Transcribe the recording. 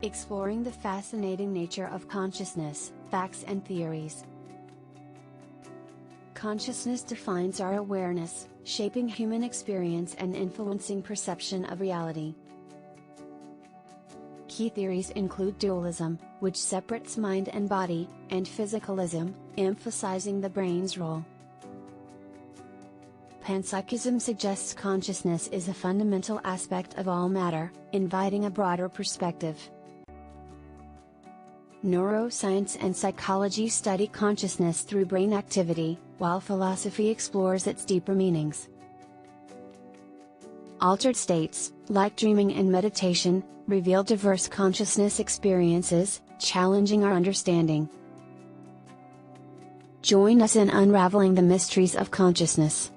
Exploring the fascinating nature of consciousness, facts and theories. Consciousness defines our awareness, shaping human experience and influencing perception of reality. Key theories include dualism, which separates mind and body, and physicalism, emphasizing the brain's role. Panpsychism suggests consciousness is a fundamental aspect of all matter, inviting a broader perspective. Neuroscience and psychology study consciousness through brain activity, while philosophy explores its deeper meanings. Altered states, like dreaming and meditation, reveal diverse consciousness experiences, challenging our understanding. Join us in unraveling the mysteries of consciousness.